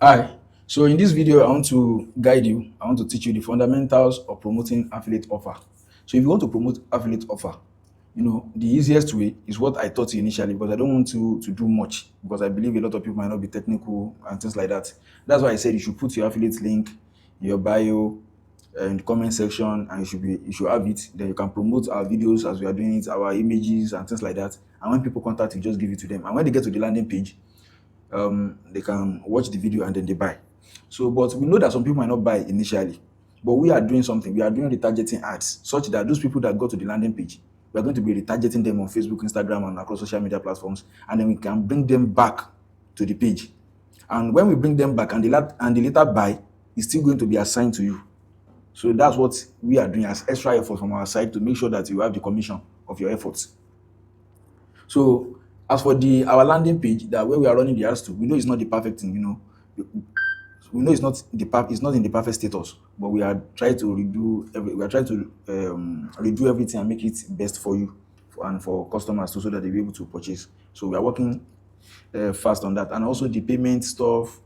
Hi. So in this video, I want to guide you. I want to teach you the fundamentals of promoting affiliate offer. So if you want to promote affiliate offer, the easiest way is what I taught you initially, because I don't want to do much, because I believe a lot of people might not be technical and things like that. That's why I said you should put your affiliate link in your bio, in the comment section, and you should have it. Then you can promote our videos as we are doing it, our images and things like that. And when people contact you, just give it to them. And when they get to the landing page, they can watch the video and then they buy. So, but we know that some people might not buy initially, but we are doing something. We are doing retargeting ads such that those people that go to the landing page, we are going to be retargeting them on Facebook, Instagram, and across social media platforms, and then we can bring them back to the page. And when we bring them back and the later buy, is still going to be assigned to you. So that's what we are doing as extra effort from our side to make sure that you have the commission of your efforts. So as for the our landing page, that where we are running the ads to, we know it's not the perfect thing. We know it's not in the perfect status, but we are trying to redo everything and make it best for you and for customers too, so that they'll be able to purchase. So we are working fast on that, and also the payment stuff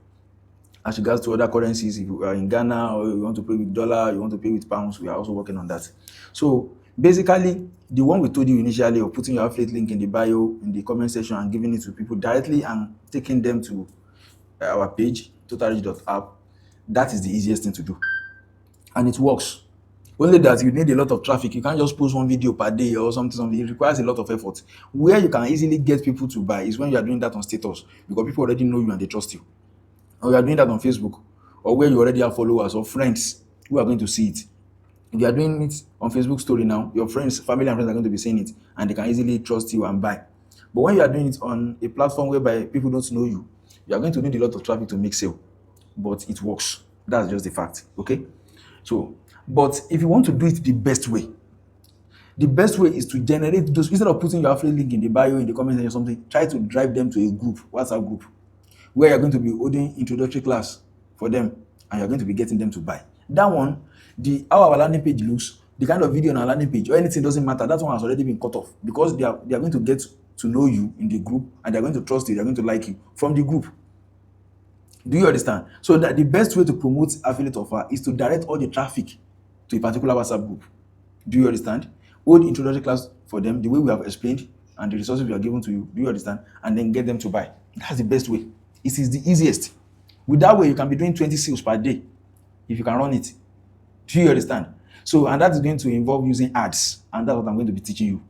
as regards to other currencies. If you are in Ghana or you want to pay with dollar, you want to pay with pounds, we are also working on that. So basically, the one we told you initially of putting your affiliate link in the bio, in the comment section, and giving it to people directly and taking them to our page, TotalReach.app, that is the easiest thing to do. And it works. Only that you need a lot of traffic. You can't just post one video per day or something. It requires a lot of effort. Where you can easily get people to buy is when you are doing that on status, because people already know you and they trust you. Or you are doing that on Facebook, or where you already have followers or friends who are going to see it. If you are doing it on Facebook story now, your friends, family and friends are going to be seeing it, and they can easily trust you and buy. But when you are doing it on a platform whereby people don't know you, you are going to need a lot of traffic to make sale. But it works. That's just the fact. Okay. So, but if you want to do it the best way is to generate those. Instead of putting your affiliate link in the bio, in the comment section or something, try to drive them to a group, WhatsApp group, where you're going to be holding introductory class for them, and you're going to be getting them to buy. That one, the how our landing page looks, the kind of video on our landing page or anything doesn't matter. That one has already been cut off, because they are going to get to know you in the group, and they're going to trust you, they're going to like you from the group. Do you understand? So that the best way to promote affiliate offer is to direct all the traffic to a particular WhatsApp group. Do you understand? Hold introductory class for them the way we have explained, and the resources we are given to you. Do you understand? And then get them to buy. That's the best way. It is the easiest. With that way, you can be doing 20 sales per day if you can run it. Do you understand? So, and that is going to involve using ads, and that's what I'm going to be teaching you.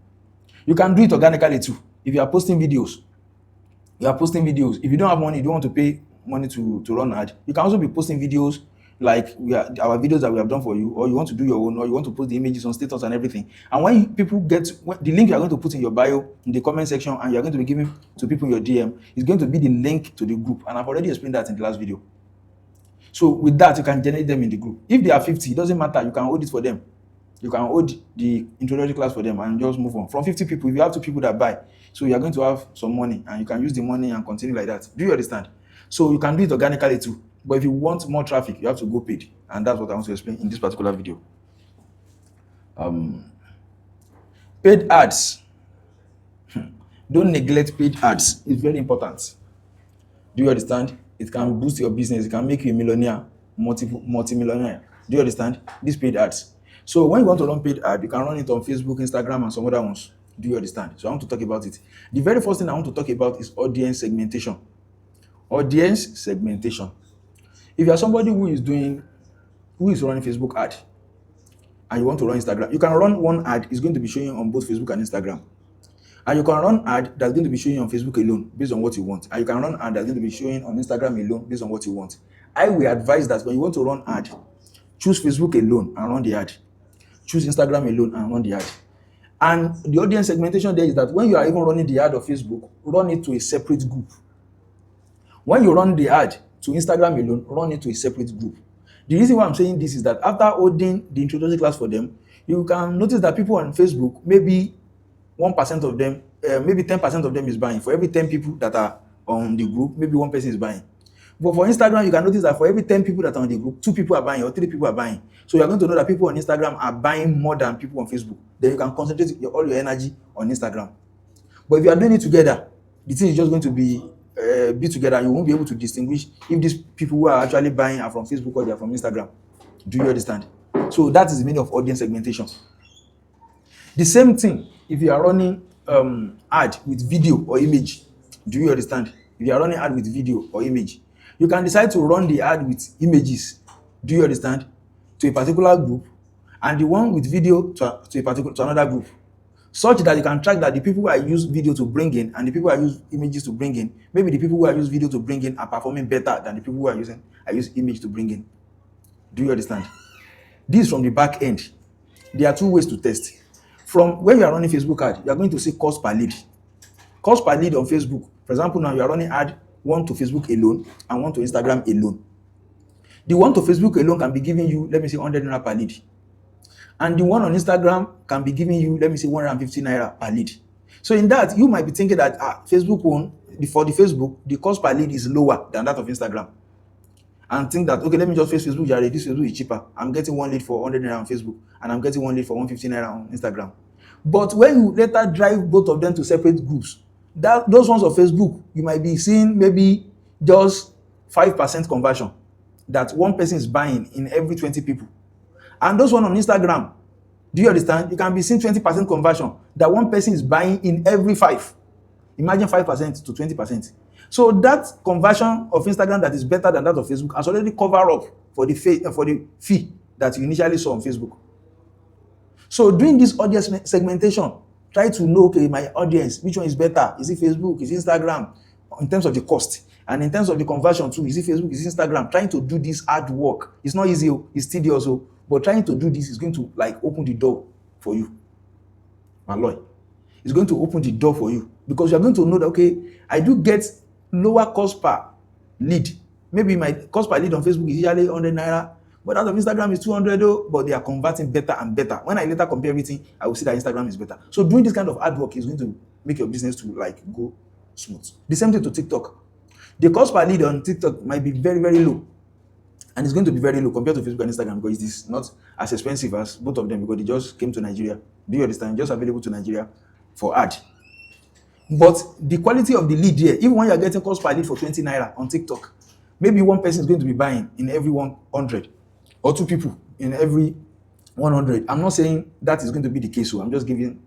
You can do it organically too. If you are posting videos, If you don't have money, you don't want to pay money to run ad, you can also be posting videos like our videos that we have done for you, or you want to do your own, or you want to post the images on status and everything. And people get the link you are going to put in your bio, in the comment section, and you are going to be giving to people in your DM, is going to be the link to the group. And I've already explained that in the last video. So with that, you can generate them in the group. If they are 50, it doesn't matter. You can hold it for them. You can hold the introductory class for them and just move on. From 50 people, if you have 2 people that buy, so you are going to have some money, and you can use the money and continue like that. Do you understand? So you can do it organically too. But if you want more traffic, you have to go paid. And that's what I want to explain in this particular video. Paid ads. Don't neglect paid ads. It's very important. Do you understand? It can boost your business. It can make you a millionaire, multi-millionaire. Do you understand? These paid ads. So when you want to run paid ad, you can run it on Facebook, Instagram, and some other ones. Do you understand? So I want to talk about it. The very first thing I want to talk about is audience segmentation. Audience segmentation. If you are somebody who is running Facebook ad, and you want to run Instagram, you can run one ad. It's going to be showing on both Facebook and Instagram. And you can run ad that's going to be showing on Facebook alone based on what you want. And you can run ad that's going to be showing on Instagram alone based on what you want. I will advise that when you want to run ad, choose Facebook alone and run the ad. Choose Instagram alone and run the ad. And the audience segmentation there is that when you are even running the ad of Facebook, run it to a separate group. When you run the ad to Instagram alone, run it to a separate group. The reason why I'm saying this is that after holding the introductory class for them, you can notice that people on Facebook, maybe 1% of them, maybe 10% of them is buying. For every 10 people that are on the group, maybe one person is buying. But for Instagram, you can notice that for every 10 people that are on the group, 2 people are buying or 3 people are buying. So you're going to know that people on Instagram are buying more than people on Facebook. Then you can concentrate all your energy on Instagram. But if you are doing it together, the thing is just going to be be together, you won't be able to distinguish if these people who are actually buying are from Facebook or they are from Instagram. Do you understand? So that is the meaning of audience segmentation. The same thing if you are running ad with video or image. Do you understand? If you are running ad with video or image, you can decide to run the ad with images. Do you understand? To a particular group, and the one with video to another group, such that you can track that the people who I use video to bring in and the people who I use images to bring in, maybe the people who I use video to bring in are performing better than the people who I use image to bring in. Do you understand? This from the back end. There are two ways to test. From when you are running Facebook ad, you are going to see cost per lead. Cost per lead on Facebook. For example, now you are running ad one to Facebook alone and one to Instagram alone. The one to Facebook alone can be giving you, let me say, 100 naira per lead. And the one on Instagram can be giving you, let me say, 150 naira per lead. So in that, you might be thinking that Facebook one, for the Facebook, the cost per lead is lower than that of Instagram. And think that, okay, let me just face Facebook, this Facebook is cheaper. I'm getting one lead for 100 naira on Facebook, and I'm getting one lead for 150 naira on Instagram. But when you later drive both of them to separate groups, those ones of Facebook, you might be seeing maybe just 5% conversion that one person is buying in every 20 people. And those one on Instagram, do you understand? You can be seeing 20% conversion that one person is buying in every 5. Imagine 5% to 20%. So that conversion of Instagram that is better than that of Facebook has already covered up for the fee that you initially saw on Facebook. So doing this audience segmentation, try to know, okay, my audience, which one is better? Is it Facebook? Is it Instagram? In terms of the cost. And in terms of the conversion too, is it Facebook? Is it Instagram? Trying to do this hard work. It's not easy, it's tedious, but trying to do this is going to open the door for you. Malloy. It's going to open the door for you because you're going to know that, okay, I do get lower cost per lead. Maybe my cost per lead on Facebook is usually 100 naira, but that of Instagram is 200 though, but they are converting better and better. When I later compare everything, I will see that Instagram is better. So doing this kind of hard work is going to make your business to go smooth. The same thing to TikTok. The cost per lead on TikTok might be very, very low. And it's going to be very low compared to Facebook and Instagram because it is not as expensive as both of them because they just came to Nigeria. Do you understand? Just available to Nigeria for ad. But the quality of the lead here, even when you're getting cost per lead for 20 naira on TikTok, maybe one person is going to be buying in every 100 or two people in every 100. I'm not saying that is going to be the case, so I'm just giving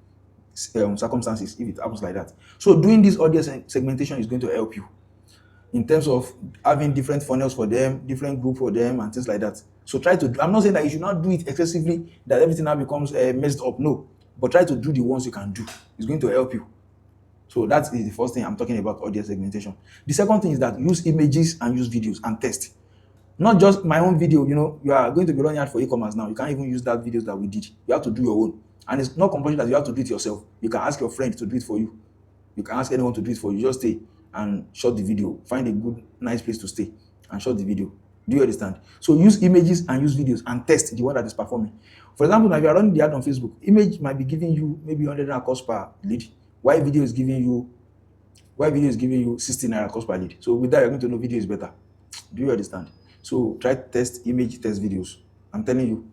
circumstances if it happens like that. So doing this audience segmentation is going to help you in terms of having different funnels for them, different group for them, and things like that. So try to, I'm not saying that you should not do it excessively, that everything now becomes messed up, no. But try to do the ones you can do. It's going to help you. So that is the first thing I'm talking about, audience segmentation. The second thing is that use images and use videos and test. Not just my own video, you are going to be running ad for e-commerce now. You can't even use that videos that we did. You have to do your own. And it's not compulsory that you have to do it yourself. You can ask your friend to do it for you. You can ask anyone to do it for you. Just stay and shot the video. Find a good, nice place to stay and shot the video. Do you understand? So use images and use videos and test the one that is performing. For example, now if you are running the ad on Facebook, image might be giving you maybe 100 naira cost per lead. While video is giving you 60 naira cost per lead. So with that, you're going to know video is better. Do you understand? So try to test image, test videos. I'm telling you.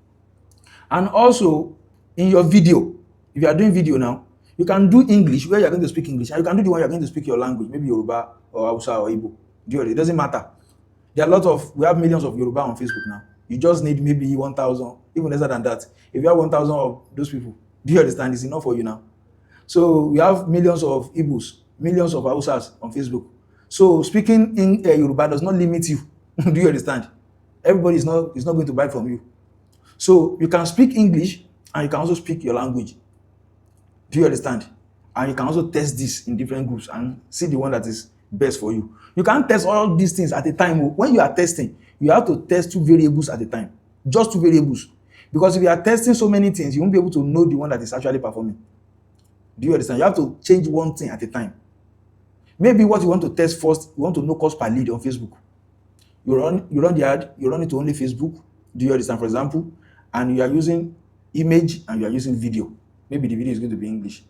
And also, in your video, if you are doing video now, you can do English where you're going to speak English, and you can do the one you're going to speak your language, maybe Yoruba or Hausa or Igbo. It doesn't matter. There are we have millions of Yoruba on Facebook now. You just need maybe 1,000, even lesser than that. If you have 1,000 of those people, do you understand? It's enough for you now. So we have millions of Igbos, millions of Hausas on Facebook. So speaking in Yoruba does not limit you. Do you understand? Everybody is not going to buy from you. So you can speak English and you can also speak your language. Do you understand? And you can also test this in different groups and see the one that is best for you. You can't test all these things at a time. When you are testing, you have to test 2 variables at a time. Just 2 variables. Because if you are testing so many things, you won't be able to know the one that is actually performing. Do you understand? You have to change one thing at a time. Maybe what you want to test first, you want to know cost per lead on Facebook. You run the ad, you run it to only Facebook. Do you understand? For example, and you are using image and you are using video. Maybe the video is going to be English.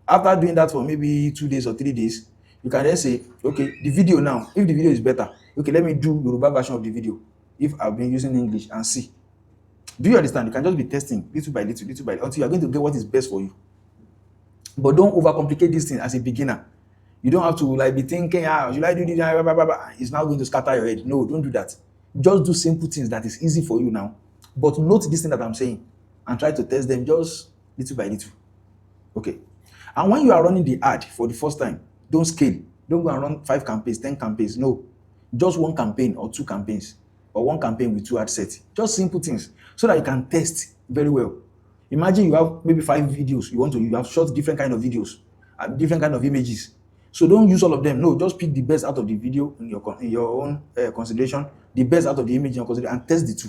After doing that for maybe 2 days or 3 days, you can then say, okay, the video now, if the video is better, okay, let me do Yoruba version of the video if I've been using English and see. Do you understand? You can just be testing little by little, until you are going to get what is best for you. But don't overcomplicate this thing as a beginner. You don't have to like be thinking, should I do this? Blah, blah, blah, blah. It's now going to scatter your head. No, don't do that. Just do simple things that is easy for you now. But note this thing that I'm saying and try to test them just little by little. Okay. And when you are running the ad for the first time, don't scale. Don't go and run 5 campaigns, 10 campaigns. No. Just one campaign or 2 campaigns, or one campaign with 2 ad sets. Just simple things so that you can test very well. Imagine you have maybe 5 videos you have shot different kind of videos, different kind of images. So don't use all of them. No, just pick the best out of the video in your own consideration, the best out of the image in your consideration, and test the two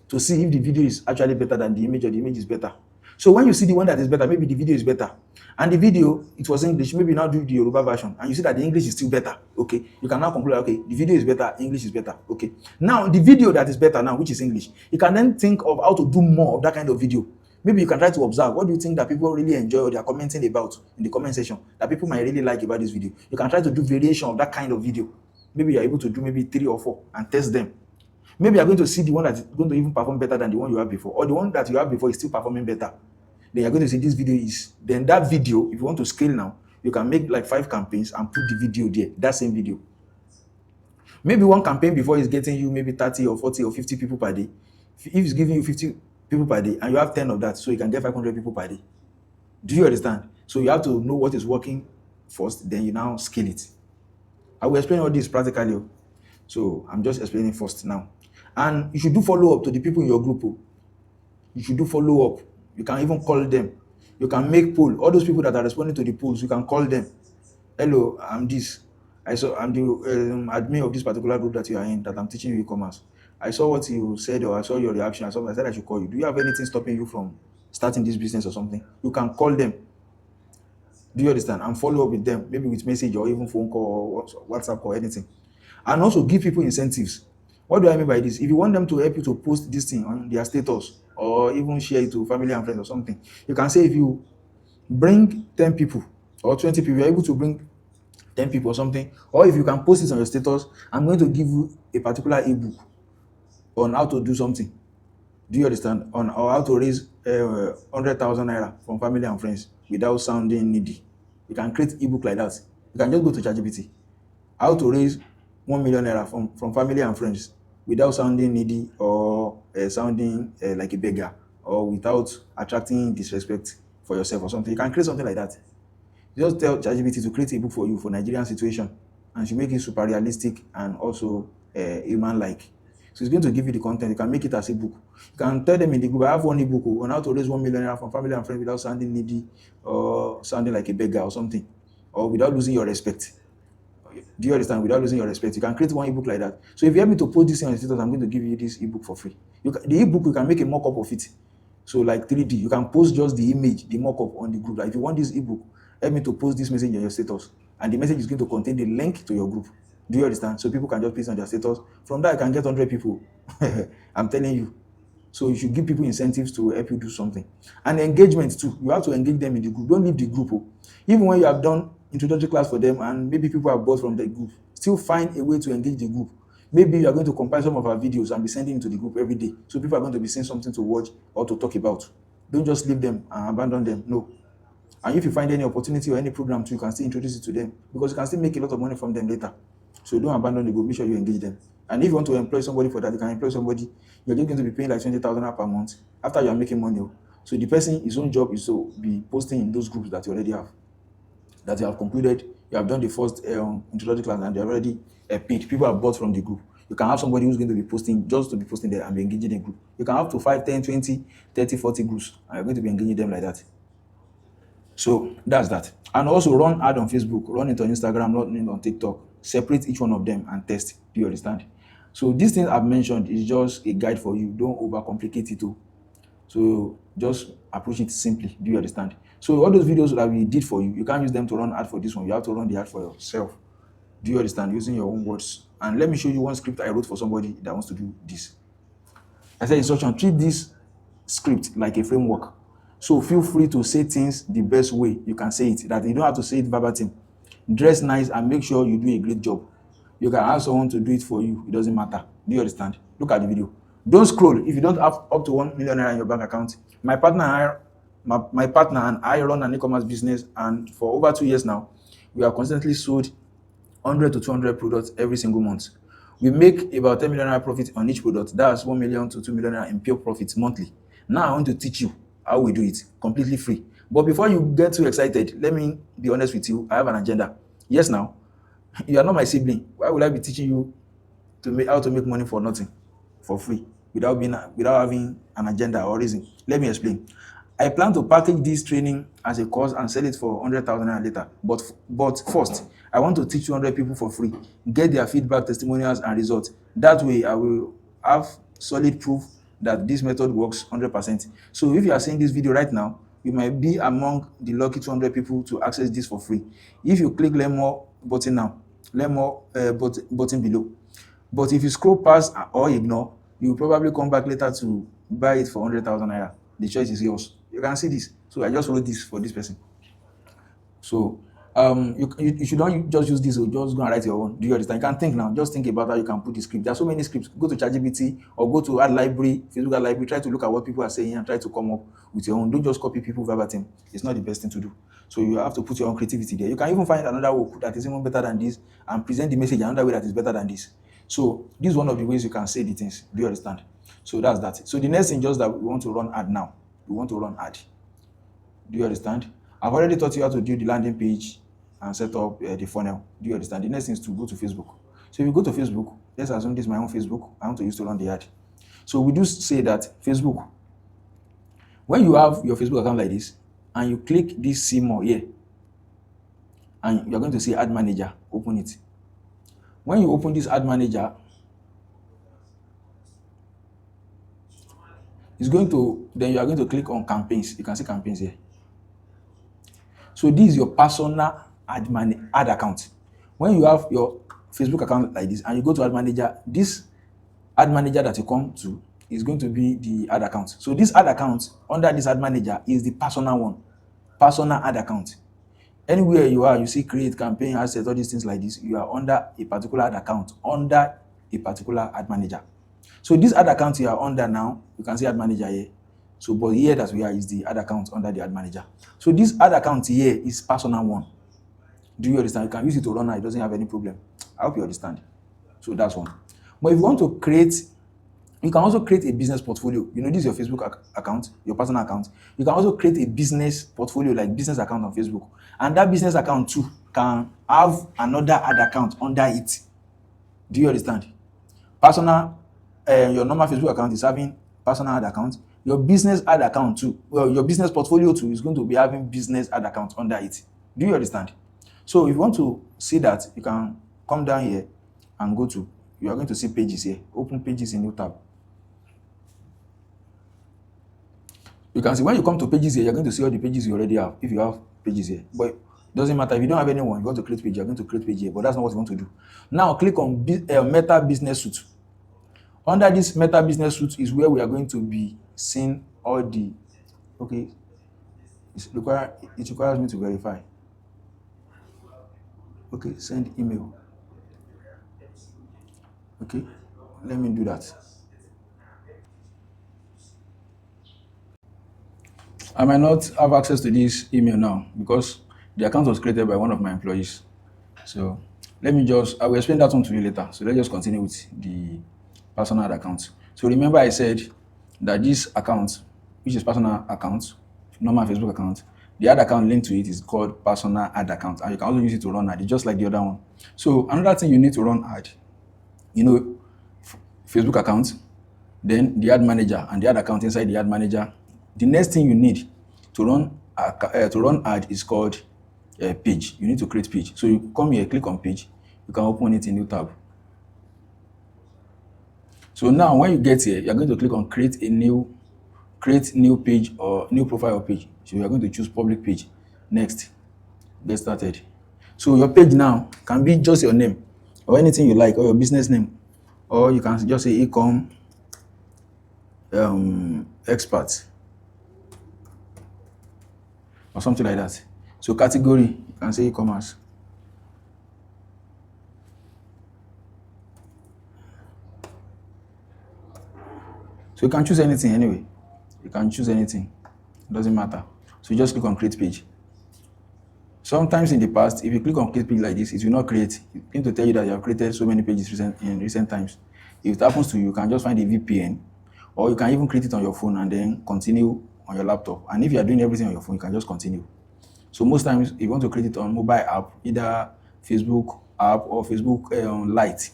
to see if the video is actually better than the image or the image is better. So when you see the one that is better, maybe the video is better, and the video, it was English, maybe now do the Yoruba version, and you see that the English is still better, okay, you can now conclude, okay, the video is better, English is better, okay. Now, the video that is better now, which is English, you can then think of how to do more of that kind of video. Maybe you can try to observe, what do you think that people really enjoy or they are commenting about in the comment section, that people might really like about this video. You can try to do variation of that kind of video. Maybe you are able to do maybe 3 or 4 and test them. Maybe you are going to see the one that is going to even perform better than the one you have before, or the one that you have before is still performing better. Then you're going to see this video is, then that video, if you want to scale now, you can make like 5 campaigns and put the video there, that same video. Maybe one campaign before is getting you maybe 30 or 40 or 50 people per day. If it's giving you 50 people per day and you have 10 of that, so you can get 500 people per day. Do you understand? So you have to know what is working first, then you now scale it. I will explain all this practically. So I'm just explaining first now. And you should do follow-up to the people in your group. You should do follow-up. You can even call them. You can make poll. All those people that are responding to the polls, you can call them. Hello, I'm this. I'm the admin of this particular group that you are in, that I'm teaching you e-commerce. I saw what you said, or I saw your reaction. I said I should call you. Do you have anything stopping you from starting this business or something? You can call them. Do you understand? And follow up with them, maybe with message or even phone call or WhatsApp or anything. And also give people incentives. What do I mean by this? If you want them to help you to post this thing on their status or even share it to family and friends or something, you can say if you bring 10 people or 20 people, you're able to bring 10 people or something, or if you can post it on your status, I'm going to give you a particular ebook on how to do something. Do you understand? Or how to raise 100,000 naira from family and friends without sounding needy. You can create ebook like that. You can just go to ChatGPT. How to raise 1 million naira from family and friends without sounding needy or sounding like a beggar, or without attracting disrespect for yourself or something. You can create something like that. You just tell ChatGPT to create a book for you for Nigerian situation, and she make it super realistic and also human-like. So it's going to give you the content. You can make it as a book. You can tell them in the group, I have one ebook on how to raise 1 million naira from family and friends without sounding needy or sounding like a beggar or something, or without losing your respect. Do you understand? Without losing your respect, you can create one ebook like that. So if you help me to post this on your status, I'm going to give you this ebook for free. The ebook, you can make a mock-up of it. So like 3D, you can post just the image, the mock-up on the group. Like if you want this ebook, help me to post this message on your status, and the message is going to contain the link to your group. Do you understand? So people can just paste on their status. From that, I can get 100 people. I'm telling you. So you should give people incentives to help you do something. And engagement too. You have to engage them in the group. Don't leave the group. Even when you have done introductory class for them and maybe people are bought from the group, still find a way to engage the group. Maybe you are going to compile some of our videos and be sending it to the group every day. So people are going to be seeing something to watch or to talk about. Don't just leave them and abandon them. No. And if you find any opportunity or any program too, you can still introduce it to them, because you can still make a lot of money from them later. So don't abandon the group. Make sure you engage them. And if you want to employ somebody for that, you can employ somebody. You're just going to be paying like 20,000 per month after you are making money. So the person, his own job is to be posting in those groups that you already have, that you have concluded. You have done the first introductory class and they're already paid. People are bought from the group. You can have somebody who's going to be posting, just to be posting there and be engaging in the group. You can have to 5, 10, 20, 30, 40 groups, and you're going to be engaging them like that. So that's that. And also run ad on Facebook, run it on Instagram, run it on TikTok. Separate each one of them and test. Do you understand? So these things I've mentioned is just a guide for you. Don't overcomplicate it too. So just approach it simply. Do you understand? So all those videos that we did for you, you can't use them to run ad for this one. You have to run the ad for yourself. Do you understand? Using your own words. And let me show you one script I wrote for somebody that wants to do this. I said instruction, treat this script like a framework. So feel free to say things the best way you can say it, that you don't have to say it verbatim. Dress nice and make sure you do a great job. You can ask someone to do it for you. It doesn't matter. Do you understand? Look at the video. Don't scroll. If you don't have up to 1 million naira in your bank account, my partner and I run an e-commerce business, and for over 2 years now, we have consistently sold 100 to 200 products every single month. We make about 10 million naira profit on each product. That's 1 million to 2 million naira in pure profits monthly. Now I want to teach you how we do it completely free. But before you get too excited, let me be honest with you. I have an agenda. Yes, now you are not my sibling. Why would I be teaching you to make how to make money for nothing, for free, without having an agenda or reason? Let me explain. I plan to package this training as a course and sell it for 100,000 naira later. But first, I want to teach 200 people for free, get their feedback, testimonials, and results. That way, I will have solid proof that this method works 100%. So if you are seeing this video right now, you might be among the lucky 200 people to access this for free. If you click learn more button now, learn more button below. But if you scroll past or ignore, you will probably come back later to buy it for 100,000 naira. The choice is yours. You can see this. So I just wrote this for this person. So you should not just use this or just go and write your own. Do you understand? You can think now. Just think about how you can put the script. There are so many scripts. Go to ChatGPT or go to Ad Library, Facebook Ad Library. Try to look at what people are saying and try to come up with your own. Don't just copy people verbatim. It's not the best thing to do. So you have to put your own creativity there. You can even find another work that is even better than this and present the message another way that is better than this. So this is one of the ways you can say the things. Do you understand? So that's that. So the next thing just that we want to run ad now. We want to run ad. Do you understand? I've already taught you how to do the landing page and set up the funnel. Do you understand? The next thing is to go to Facebook. So if you go to Facebook, let's assume this is my own Facebook. I want to use to run the ad. So we do say that Facebook, when you have your Facebook account like this, and you click this see more here, and you're going to see ad manager, open it. When you open this ad manager, then you are going to click on campaigns. You can see campaigns here. So this is your personal ad account. When you have your Facebook account like this and you go to ad manager, this ad manager that you come to is going to be the ad account. So this ad account under this ad manager is the personal one, personal ad account. Anywhere you are, you see create, campaign, assets, all these things like this, you are under a particular ad account, under a particular ad manager. So this ad account you are under now, you can see ad manager here. So, but here that we are is the ad account under the ad manager. So this ad account here is personal one. Do you understand? You can use it to run ad, it doesn't have any problem. I hope you understand. So that's one. But if you want to create, you can also create a business portfolio. You know, this is your Facebook account, your personal account. You can also create a business portfolio, like business account on Facebook. And that business account too can have another ad account under it. Do you understand? Personal, your normal Facebook account is having personal ad account. Your business ad account too, well, your business portfolio too is going to be having business ad account under it. Do you understand? So if you want to see that, you can come down here and go to, you are going to see pages here. Open pages in new tab. You can see when you come to pages here, you're going to see all the pages you already have, if you have pages here. But it doesn't matter. If you don't have anyone, you want to create page, you're going to create page here. But that's not what you want to do. Now click on Meta Business Suite. Under this Meta Business Suite is where we are going to be seeing all the, okay, it requires me to verify. Okay, send email. Okay, let me do that. I might not have access to this email now because the account was created by one of my employees. So I will explain that one to you later. So let's just continue with the personal ad account. So remember I said that this account, which is personal account, normal Facebook account, the ad account linked to it is called personal ad account, and you can also use it to run ad, just like the other one. So another thing you need to run ad, Facebook account, then the ad manager and the ad account inside the ad manager. The next thing you need to run ad is called a page. You need to create page. So you come here, click on page. You can open it in new tab. So now when you get here, you're going to click on create new page or new profile page. So you're going to choose public page. Next, get started. So your page now can be just your name or anything you like, or your business name, or you can just say e-com expert or something like that. So category, you can say e-commerce. So you can choose anything anyway. You can choose anything. It doesn't matter. So you just click on create page. Sometimes in the past, if you click on create page like this, it will not create. It's going to tell you that you have created so many pages in recent times. If it happens to you, you can just find a VPN, or you can even create it on your phone and then continue on your laptop. And if you are doing everything on your phone, you can just continue. So most times, if you want to create it on mobile app, either Facebook app or Facebook Lite,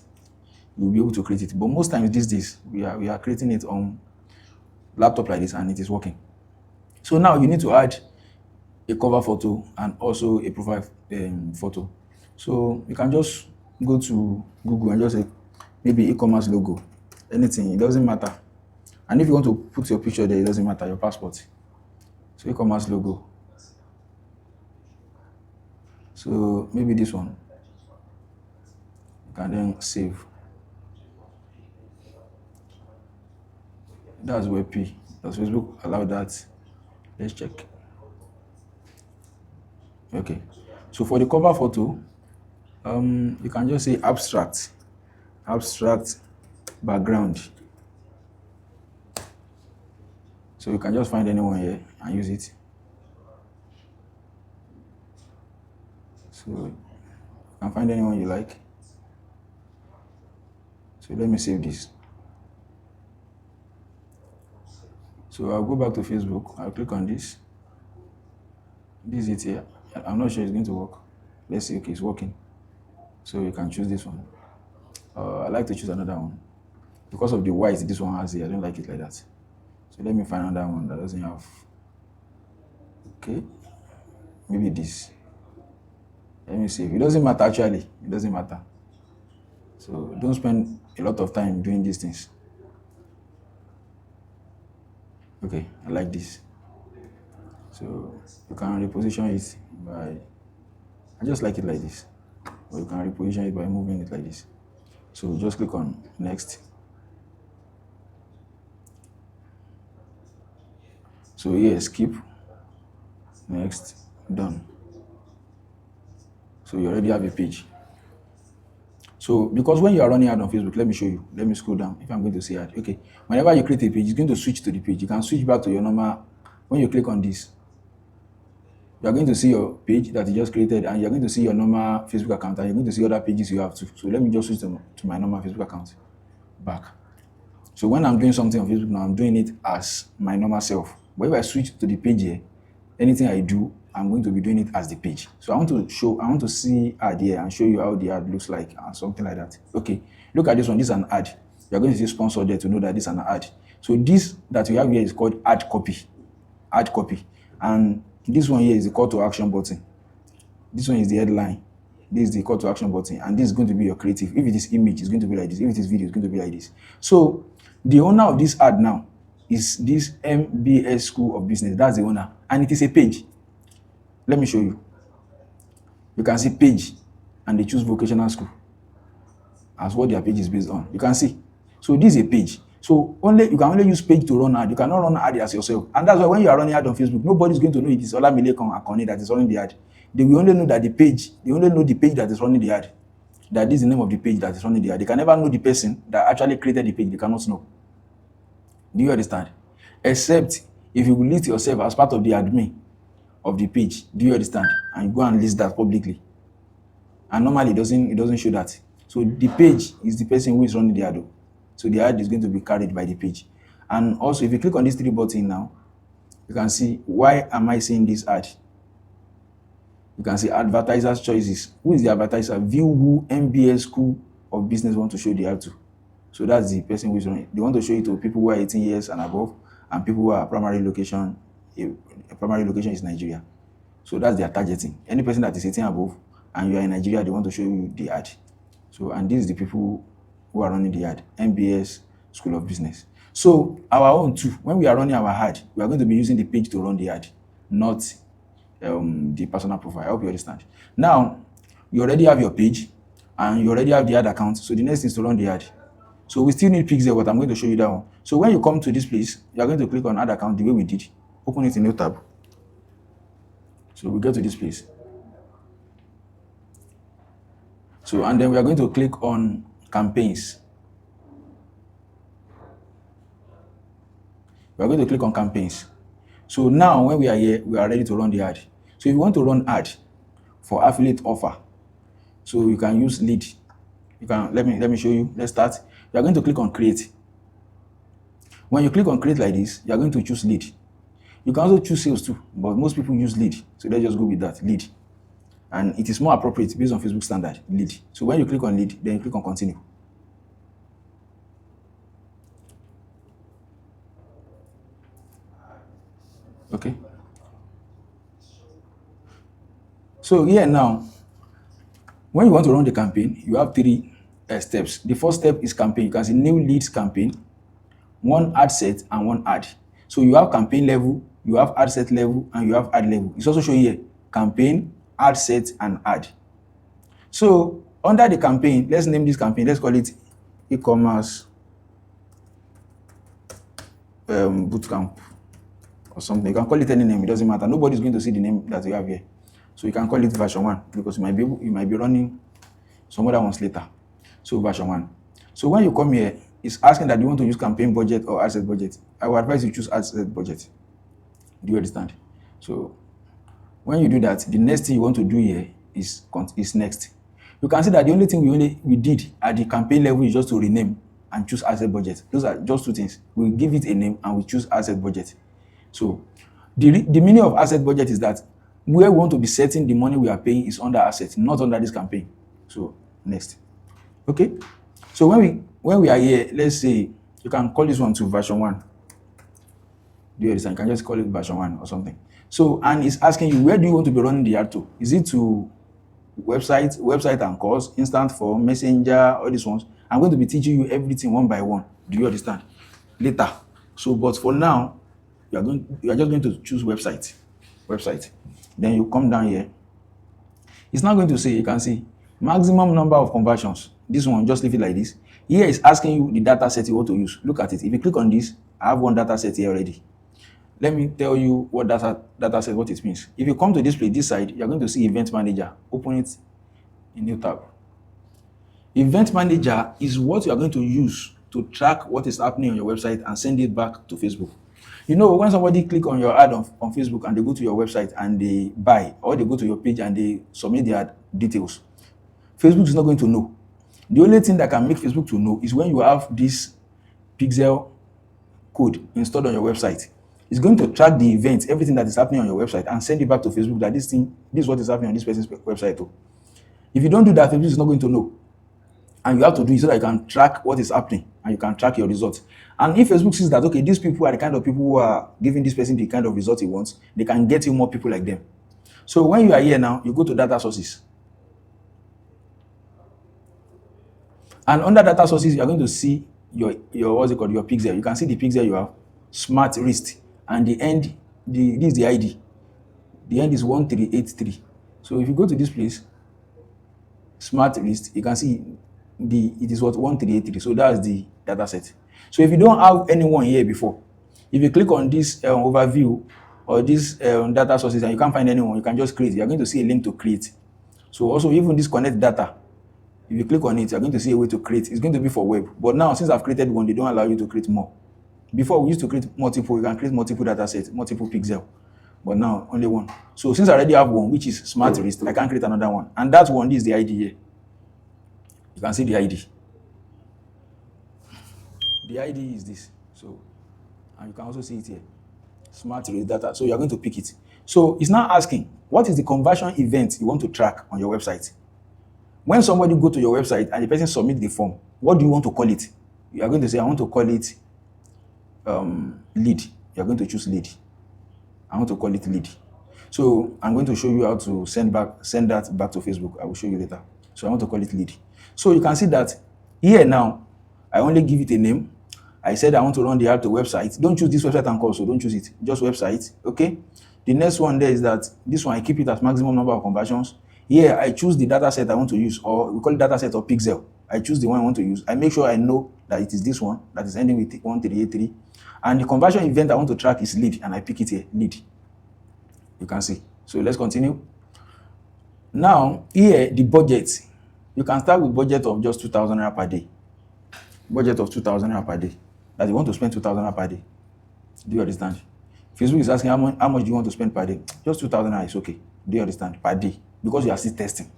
you'll be able to create it. But most times these days, we are creating it on laptop like this, and it is working. So now you need to add a cover photo and also a profile photo. So you can just go to Google and just say maybe e-commerce logo, anything, it doesn't matter. And if you want to put your picture there, it doesn't matter, your passport. So e-commerce logo. So maybe this one. You can then save. That's WebP. Does Facebook allow that? Let's check. Okay. So for the cover photo, you can just say abstract background. So you can just find anyone here and use it. So you can find anyone you like. So let me save this. So I'll go back to Facebook. I'll click on this. This is it here. I'm not sure it's going to work. Let's see. Okay, it's working. So you can choose this one. I like to choose another one. Because of the white this one has here, I don't like it like that. So let me find another one that doesn't have. Okay. Maybe this. Let me see. It doesn't matter actually. It doesn't matter. So don't spend a lot of time doing these things. Okay, I like this. So you can reposition it by, I just like it like this. Or you can reposition it by moving it like this. So just click on next. So here, skip, next, done. So you already have a page. So because when you are running ad on Facebook, let me show you. Let me scroll down. If I'm going to see ad, okay. Whenever you create a page, it's going to switch to the page. You can switch back to your normal. When you click on this, you are going to see your page that you just created, and you're going to see your normal Facebook account, and you're going to see other pages you have too. So let me just switch to my normal Facebook account. Back. So when I'm doing something on Facebook now, I'm doing it as my normal self. But if I switch to the page here, anything I do, I'm going to be doing it as the page. So I want to see ad here and show you how the ad looks like and something like that. Okay, look at this one. This is an ad. You're going to see sponsor there to know that this is an ad. So this that we have here is called ad copy. Ad copy. And this one here is the call to action button. This one is the headline. This is the call to action button. And this is going to be your creative. If it is image, it's going to be like this. If it is video, it's going to be like this. So the owner of this ad now is this MBS School of Business. That's the owner. And it is a page. Let me show you. You can see page, and they choose vocational school as what their page is based on. You can see. So this is a page. So you can only use page to run ad. You cannot run ad as yourself. And that's why when you are running ad on Facebook, nobody is going to know it is Olamilekan Akoni that is running the ad. They will only know that the page, they only know the page that is running the ad. That is the name of the page that is running the ad. They can never know the person that actually created the page. They cannot know. Do you understand? Except if you list yourself as part of the admin of the page. Do you understand? And you go and list that publicly. And normally it doesn't show that. So the page is the person who is running the ad. So the ad is going to be carried by the page. And also if you click on this 3 button now, you can see why am I seeing this ad? You can see advertisers choices. Who is the advertiser? View who MBS School of Business want to show the ad to. So that's the person who is running. They want to show it to people who are 18 years and above, and people who are primary location is Nigeria. So that's their targeting. Any person that is 18 above and you are in Nigeria, they want to show you the ad. So, and these are the people who are running the ad, MBS School of Business. So our own too, when we are running our ad, we are going to be using the page to run the ad, not the personal profile. I hope you understand. Now, you already have your page and you already have the ad account. So the next thing is to run the ad. So we still need pixel, but I'm going to show you that one. So when you come to this place, you are going to click on ad account the way we did. Open it in new tab. So we get to this place. So, and then we are going to click on campaigns. We are going to click on campaigns. So now when we are here, we are ready to run the ad. So if you want to run ad, for affiliate offer. So you can use lead. You can let me show you. Let's start. You are going to click on create. When you click on create like this, you are going to choose lead. You can also choose sales too, but most people use lead. So let's just go with that, lead. And it is more appropriate based on Facebook standard, lead. So when you click on lead, then you click on continue. Okay. So here now, when you want to run the campaign, you have three steps. The first step is campaign. You can see new leads campaign, one ad set and one ad. So you have campaign level, you have ad set level, and you have ad level. It's also showing here campaign, ad set, and ad. So under the campaign, let's name this campaign. Let's call it e-commerce bootcamp or something. You can call it any name. It doesn't matter. Nobody's going to see the name that you have here. So you can call it version 1 because you might be running some other ones later. So version 1. So when you come here, it's asking that you want to use campaign budget or ad set budget. I would advise you choose ad set budget. Do you understand? So when you do that, the next thing you want to do here is next. You can see that the only thing we did at the campaign level is just to rename and choose ad set budget. Those are just two things. We give it a name and we choose ad set budget. So the meaning of ad set budget is that where we want to be setting the money we are paying is under asset, not under this campaign. So next. Okay. So when we are here, let's say you can call this one to version 1. Do you understand? You can just call it version 1 or something. So, and it's asking you, where do you want to be running the ad to? Is it to website and course, instant form, messenger, all these ones? I'm going to be teaching you everything one by one. Do you understand? Later. So, but for now, you are just going to choose website. Then you come down here. It's not going to say, you can see maximum number of conversions. This one, just leave it like this. Here is asking you the data set you want to use. Look at it. If you click on this, I have one data set here already. Let me tell you what data set, what it means. If you come to display this side, you're going to see Event Manager. Open it in new tab. Event Manager is what you are going to use to track what is happening on your website and send it back to Facebook. You know, when somebody click on your ad on Facebook and they go to your website and they buy, or they go to your page and they submit their details, Facebook is not going to know. The only thing that can make Facebook to know is when you have this pixel code installed on your website. It's going to track the events, everything that is happening on your website, and send it back to Facebook that this is what is happening on this person's website too. If you don't do that, Facebook is not going to know. And you have to do it so that you can track what is happening and you can track your results. And if Facebook sees that, okay, these people are the kind of people who are giving this person the kind of result he wants, they can get you more people like them. So when you are here now, you go to data sources. And under data sources, you are going to see your what's it called, your pixel. You can see the pixel you have, smart wrist, and the end, this is the ID. The end is 1383. So if you go to this place, smart wrist, you can see it is what 1383. So that's the data set. So if you don't have anyone here before, if you click on this overview or this data sources and you can't find anyone, you can just create. You're going to see a link to create. So also even this connect data, if you click on it, you're going to see a way to create. It's going to be for web. But now, since I've created one, they don't allow you to create more. Before, we used to create multiple. You can create multiple data sets, multiple pixel. But now, only one. So since I already have one, which is smart wrist, I can create another one. And that one is the ID here. You can see the ID. The ID is this. So, and you can also see it here. Smart wrist data. So you're going to pick it. So it's now asking, what is the conversion event you want to track on your website? When somebody go to your website and the person submit the form, what do you want to call it? You are going to say, I want to call it lead. You are going to choose lead. I want to call it lead. So I'm going to show you how to send that back to Facebook. I will show you later. So I want to call it lead. So you can see that here now, I only give it a name. I said I want to run the ad to website. Don't choose this website and call, so don't choose it. Just website, okay? The next one there is that this one, I keep it as maximum number of conversions. Here, I choose the data set I want to use, or we call it data set or pixel. I choose the one I want to use. I make sure I know that it is this one that is ending with 1383. And the conversion event I want to track is lead, and I pick it here, lead. You can see. So let's continue. Now, here, the budget. You can start with budget of just 2,000 naira per day. Budget of 2,000 naira per day. That you want to spend 2,000 naira per day. Do you understand? Facebook is asking how much do you want to spend per day? Just 2,000 naira is okay. Do you understand? Per day. because you are still testing.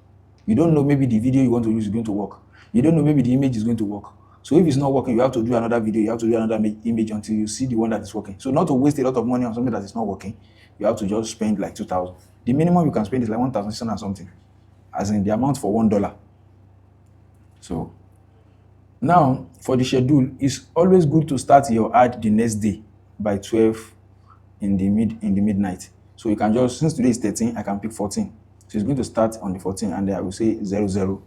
You don't know maybe the video you want to use is going to work. You don't know maybe the image is going to work. So if it's not working, you have to do another video, you have to do another image until you see the one that is working. So not to waste a lot of money on something that is not working, you have to just spend like 2,000. The minimum you can spend is like 1,600 something, as in the amount for $1. So now for the schedule, it's always good to start your ad the next day by 12 in the midnight. So you can just, since today is 13, I can pick 14. So it's going to start on the 14, and then I will say 0000.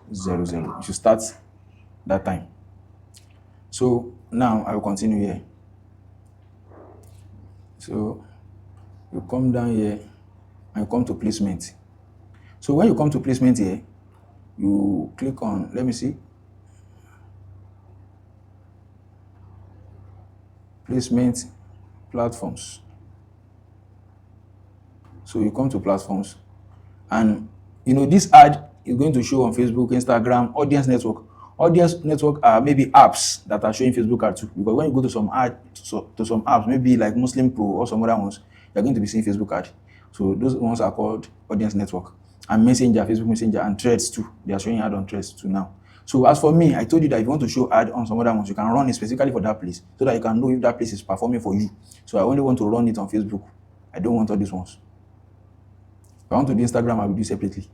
You should start that time. So now I will continue here. So you come down here and you come to placement. So when you come to placement here, you click on, let me see, placement platforms. So you come to platforms, and this ad is going to show on Facebook, Instagram, audience network. Audience network are maybe apps that are showing Facebook ad too. Because when you go to some some apps, maybe like Muslim Pro or some other ones, you're going to be seeing Facebook ad. So those ones are called audience network. And Messenger, Facebook Messenger, and Threads too. They are showing ad on Threads too now. So as for me, I told you that if you want to show ad on some other ones, you can run it specifically for that place so that you can know if that place is performing for you. So I only want to run it on Facebook. I don't want all these ones. If I want to do Instagram, I will do separately.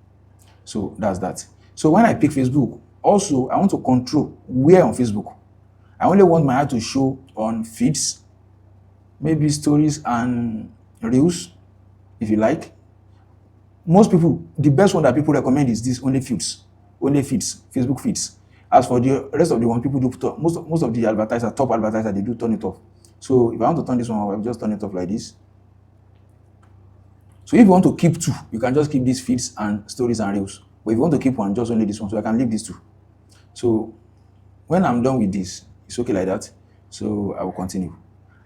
So that's that. So when I pick Facebook, also I want to control where on Facebook. I only want my ad to show on feeds, maybe stories and reels, if you like. Most people, the best one that people recommend is this, only feeds, Facebook feeds. As for the rest of the one, people do most of the advertisers, top advertisers, they do turn it off. So if I want to turn this one off, I will just turn it off like this. So if you want to keep two, you can just keep these feeds and stories and reels. But if you want to keep one, just only this one. So I can leave these two. So when I'm done with this, it's okay like that. So I will continue.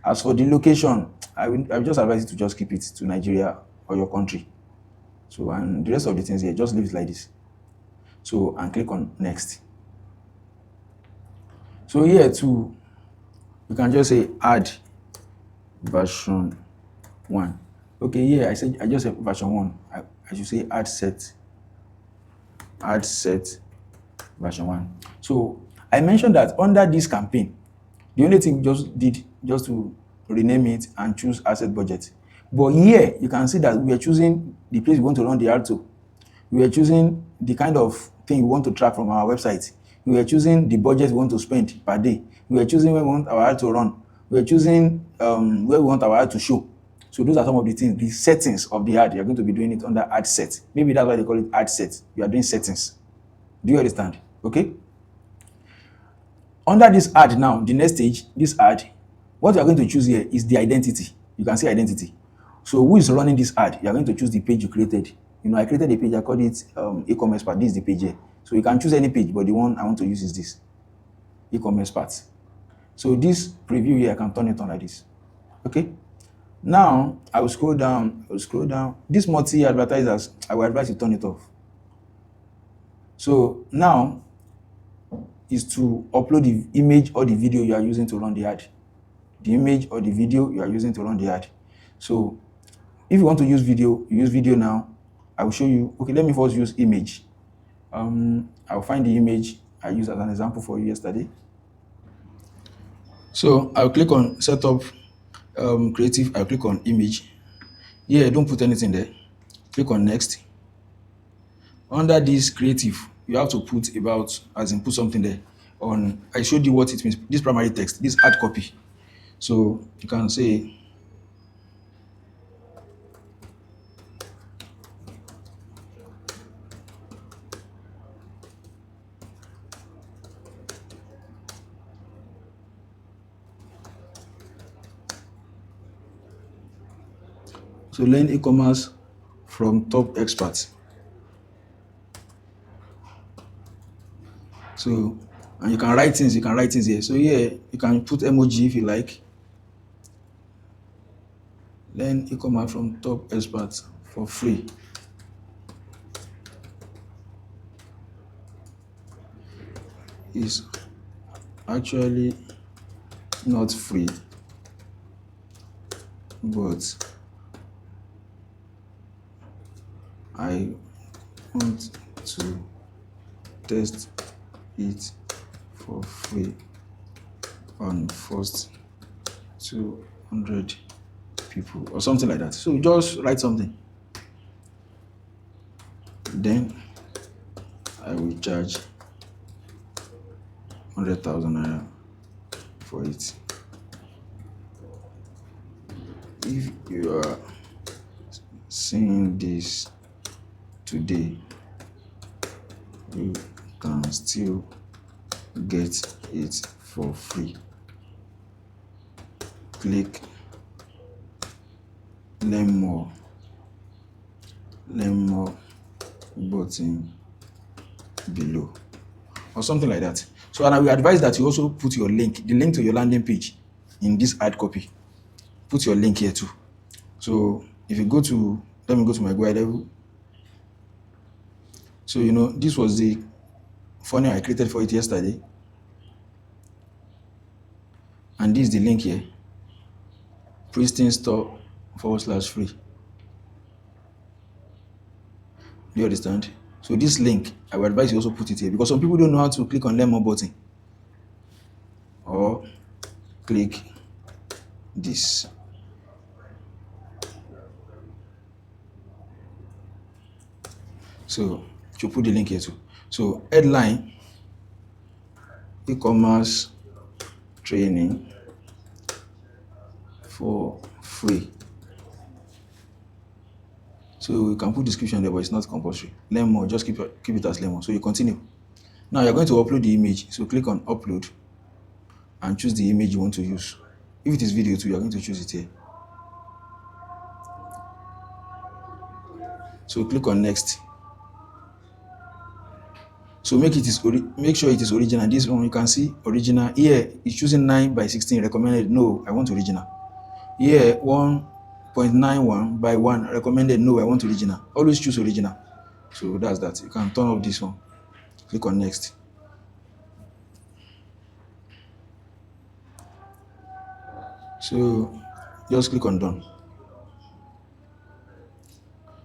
As for the location, I will just advise you to just keep it to Nigeria or your country. So, and the rest of the things here, just leave it like this. So, and click on next. So here too, you can just say add version 1. Okay, yeah, I just said version 1. I should say add set version 1. So I mentioned that under this campaign, the only thing just to rename it and choose asset budget. But here you can see that we are choosing the place we want to run the ad to. We are choosing the kind of thing we want to track from our website. We are choosing the budget we want to spend per day. We are choosing where we want our ad to run. We are choosing where we want our ad to show. So those are some of the things, the settings of the ad. You're going to be doing it under ad set. Maybe that's why they call it ad set. You are doing settings. Do you understand? Okay. Under this ad now, the next stage, this ad, what you are going to choose here is the identity. You can see identity. So who is running this ad? You are going to choose the page you created. I created a page, I called it e-commerce part. This is the page here. So you can choose any page, but the one I want to use is this, e-commerce part. So this preview here, I can turn it on like this. Okay. Now I will scroll down. This multi-advertisers, I will advise you turn it off. So now is to upload the image or the video you are using to run the ad. The image or the video you are using to run the ad. So if you want to use video, you use video now. I will show you. Okay, let me first use image. I'll find the image I used as an example for you yesterday. So I'll click on setup creative. I'll click on image. Yeah, don't put anything there. Click on next. Under this creative, you have to put about, as in put something there. I showed you what it means. This primary text, this ad copy. So you can say learn e-commerce from top experts. So, and you can write things here. So here you can put emoji if you like. Learn e-commerce from top experts for free. Is actually not free, but I want to test it for free on first 200 people or something like that. So just write something. Then I will charge 100,000 naira for it. If you are seeing this today, you can still get it for free. Click learn more button below or something like that. So, and I will advise that you also put your link, the link to your landing page in this hard copy. Put your link here too. So if you go to, let me go to my guide level. So this was the funnel I created for it yesterday, and this is the link here, pristine store /free. Do you understand? So this link, I would advise you also put it here, because some people don't know how to click on learn more button or click this. So you put the link here too. So headline, e-commerce training for free. So you can put description there, but it's not compulsory. Learn more, just keep it as learn more. So you continue. Now you're going to upload the image. So click on upload and choose the image you want to use. If it is video too, you're going to choose it here. So click on next. So make sure it is original. This one you can see original. Here it's choosing 9:16 recommended. No, I want original. Here 1.91 by 1 recommended. No, I want original. Always choose original. So that's that. You can turn off this one. Click on next. So just click on done.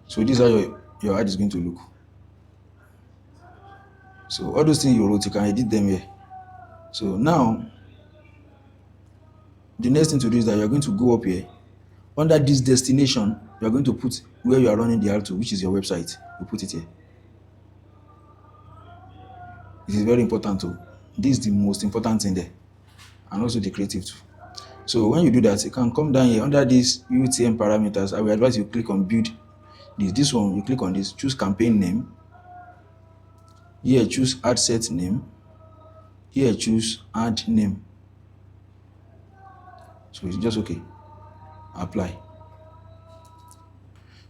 So this is how your ad is going to look. So all those things you wrote, you can edit them here. So now the next thing to do is that you're going to go up here. Under this destination, you're going to put where you are running the ad to, which is your website. You put it here. It is very important too. This is the most important thing there. And also the creative too. So when you do that, you can come down here under this UTM parameters. I will advise you click on build this one. You click on this, choose campaign name. Here choose ad set name. Here choose ad name. So it's just okay. Apply.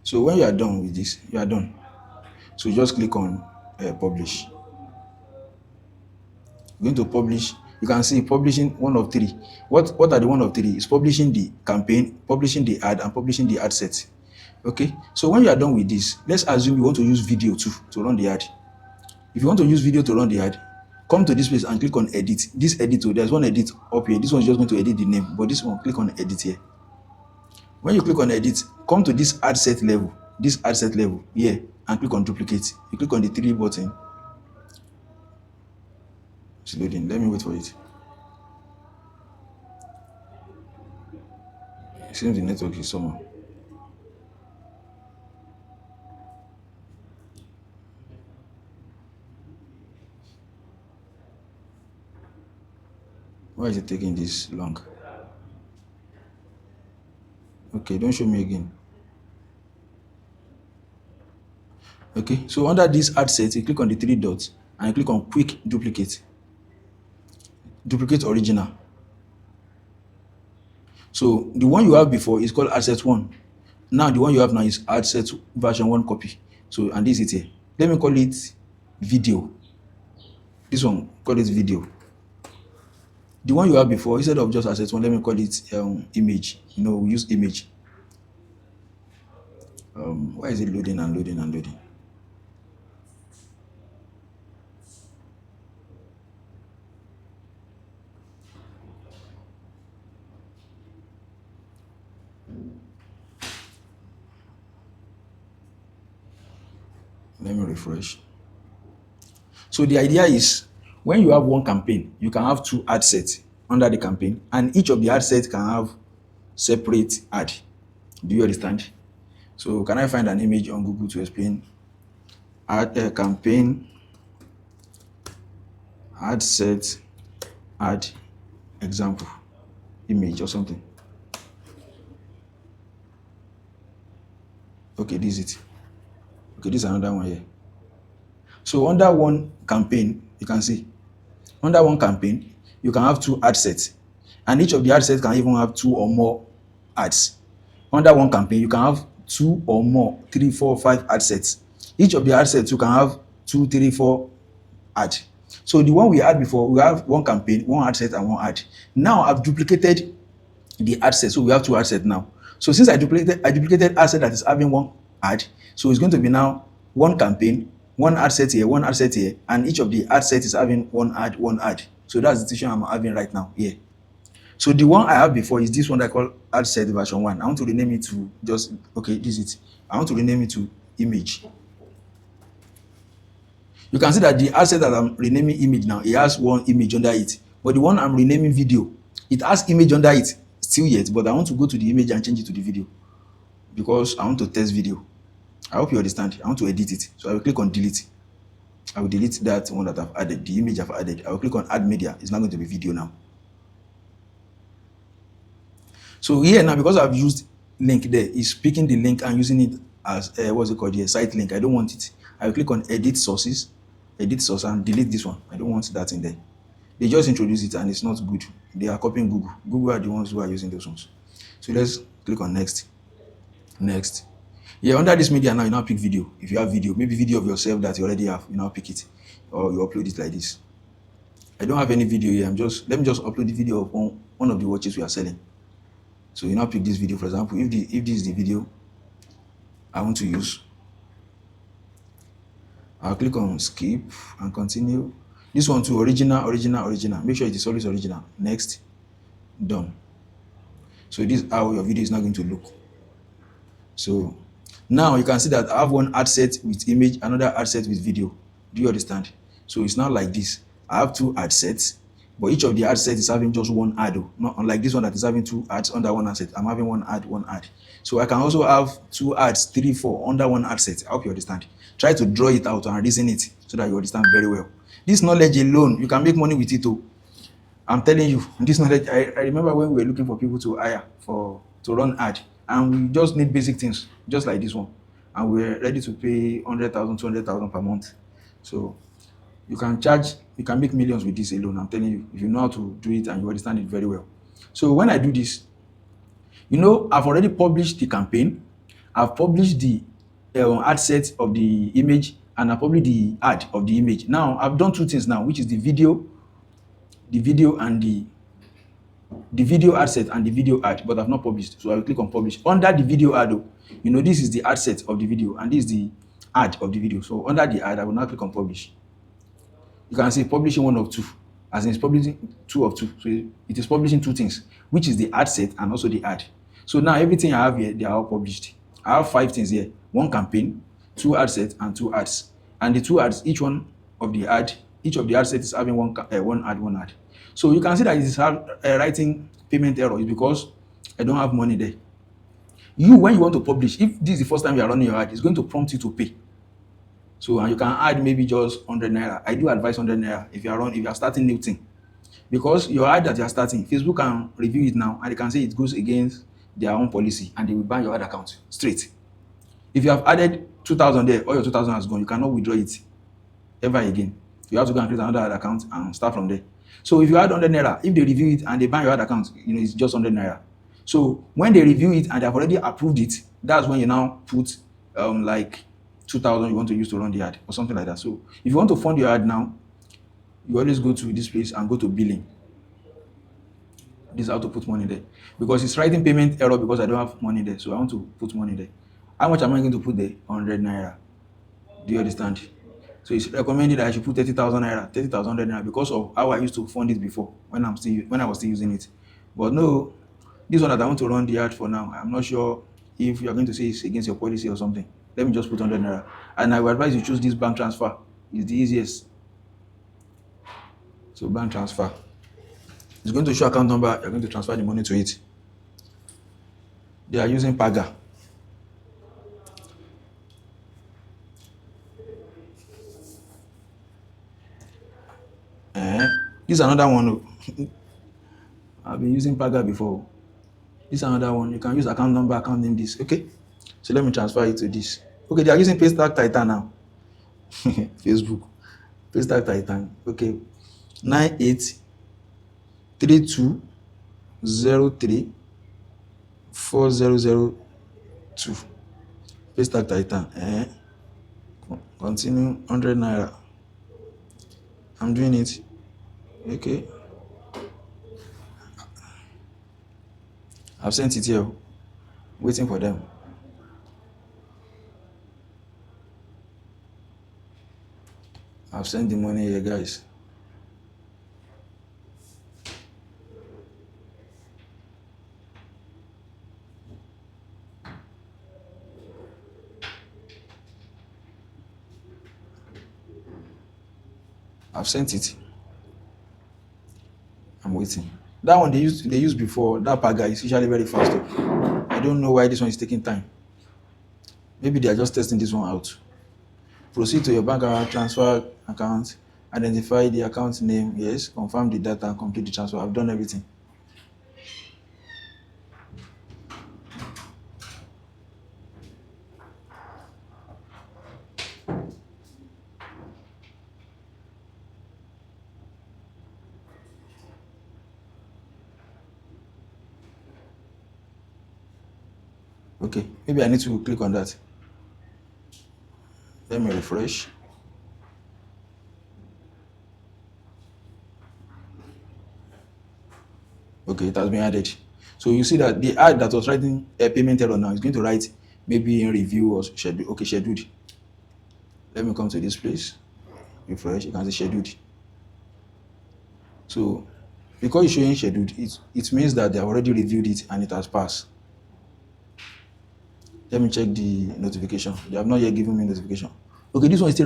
So when you are done with this, you are done. So just click on publish. You're going to publish. You can see publishing one of three. What are the one of three? It's publishing the campaign, publishing the ad, and publishing the ad set. Okay. So when you are done with this, let's assume you want to use video too to run the ad. If you want to use video to run the ad, come to this place and click on edit. This edit, there's one edit up here. This one is just going to edit the name, but this one, click on edit here. When you click on edit, come to this ad set level here, and click on duplicate. You click on the 3 button. It's loading. Let me wait for it. It seems the network is somehow. Why is it taking this long? Okay, don't show me again. Okay, so under this ad set, you click on the 3 dots and you click on quick duplicate. Duplicate original. So the one you have before is called ad set 1. Now the one you have now is ad set version 1 copy. So, and this is it here. Let me call it video. This one, call it video. The one you have before, instead of just ad set 1, let me call it image. We use image. Why is it loading and loading and loading? Let me refresh. So the idea is when you have one campaign, you can have two ad sets under the campaign, and each of the ad sets can have separate ad. Do you understand? So can I find an image on Google to explain ad campaign, ad set, ad example, image or something? Okay, this is it. Okay, this is another one here. So under one campaign, you can see under one campaign, you can have two ad sets, and each of the ad sets can even have two or more ads. Under one campaign, you can have two or more, 3, 4, 5 ad sets. Each of the ad sets you can have 2, 3, 4 ad. So the one we had before, we have one campaign, one ad set, and one ad. Now I've duplicated the ad set, so we have two ad sets now. So since I duplicated ad set that is having one ad, so it's going to be now one campaign, one ad set here, one ad set here, and each of the ad sets is having one ad, one ad. So that's the situation I'm having right now here. So the one I have before is this one that I call ad set version 1. I want to rename it to just, okay, this is it. I want to rename it to image. You can see that the ad set that I'm renaming image now, it has one image under it. But the one I'm renaming video, it has image under it still yet, but I want to go to the image and change it to the video because I want to test video. I hope you understand. I want to edit it. So I will click on delete. I will delete that one that I've added, the image I've added. I will click on add media. It's not going to be video now. So here now, because I've used link there, it's picking the link and using it as what's it called here, site link. I don't want it. I will click on edit sources, edit source, and delete this one. I don't want that in there. They just introduce it and it's not good. They are copying Google. Google are the ones who are using those ones. So let's click on next. Next. Yeah, under this media now, you now pick video. If you have video, maybe video of yourself that you already have, you now pick it or you upload it like this. I don't have any video here. Let me just upload the video of one of the watches we are selling. So you now pick this video, for example, if this is the video I want to use, I'll click on skip and continue. This one to original. Make sure it is always original. Next, done. So this is how your video is now going to look. So now you can see that I have one ad set with image, another ad set with video. Do you understand? So it's now like this. I have two ad sets, but each of the ad sets is having just one ad, not unlike this one that is having two ads under one ad set. I'm having one ad, one ad. So I can also have two ads, 3, 4 under one ad set. I hope you understand. Try to draw it out and reason it so that you understand very well. This knowledge alone, you can make money with it too. I'm telling you, this knowledge, I remember when we were looking for people to hire to run ad, and we just need basic things, just like this one. And we're ready to pay 100,000, 200,000 per month. So you can make millions with this alone, I'm telling you, if you know how to do it and you understand it very well. So when I do this, I've already published the campaign, I've published the ad set of the image, and I've published the ad of the image. Now I've done two things now, which is the video and the video ad set and the video ad, but I've not published. So I will click on publish. Under the video ad, this is the ad set of the video and this is the ad of the video. So under the ad, I will now click on publish. You can see publishing 1 of 2, as in it's publishing 2 of 2. So it is publishing 2 things, which is the ad set and also the ad. So now everything I have here, they are all published. I have 5 things here: 1 campaign, 2 ad sets, and 2 ads. And the 2 ads, each of the ad sets is having one ad. So you can see that it is writing payment error is because I don't have money there. When you want to publish, if this is the first time you are running your ad, it's going to prompt you to pay. So and you can add maybe just 100 naira. I do advise 100 naira if you are starting new thing, because your ad that you are starting, Facebook can review it now and they can say it goes against their own policy and they will ban your ad account straight. If you have added 2,000 there, all your 2,000 has gone. You cannot withdraw it ever again. You have to go and create another ad account and start from there. So if you add 100 naira, if they review it and they ban your ad account, it's just 100 naira. So when they review it and they have already approved it, that's when you now put like 2,000 you want to use to run the ad or something like that. So if you want to fund your ad now, you always go to this place and go to billing. This is how to put money there, because it's writing payment error because I don't have money there. So I want to put money there. How much am I going to put there? 100 naira. Do you understand? So it's recommended that I should put 30,000 naira, 30,000 naira, because of how I used to fund it before when I was still using it. But no, this one that I want to run the ad for now, I'm not sure if you're going to say it's against your policy or something. Let me just put 100 naira. And I would advise you choose this bank transfer. It's the easiest. So bank transfer. It's going to show account number. You're going to transfer the money to it. They are using Paga. This is another one. I've been using Paga before. This is another one. You can use account number, account name, this. Okay. So let me transfer it to this. Okay, they are using Paystack Titan now. Facebook. Paystack Titan. Okay. 9832034002. Paystack Titan. Continue 100 naira. I'm doing it. Okay. I've sent it here. Waiting for them. I've sent the money here, guys. I've sent it. I'm waiting. That one they used before. That Paga is usually very fast. I don't know why this one is taking time. Maybe they are just testing this one out. Proceed to your bank account, transfer account, identify the account name, yes, confirm the data and complete the transfer. I've done everything. Okay, maybe I need to click on that. Let me refresh. Okay, it has been added. So you see that the ad that was writing a payment error now is going to write maybe in review or schedule. Okay, scheduled. Let me come to this place. Refresh. You can see scheduled. So because it's showing scheduled, it means that they have already reviewed it and it has passed. Let me check the notification. They have not yet given me notification. Okay, this one is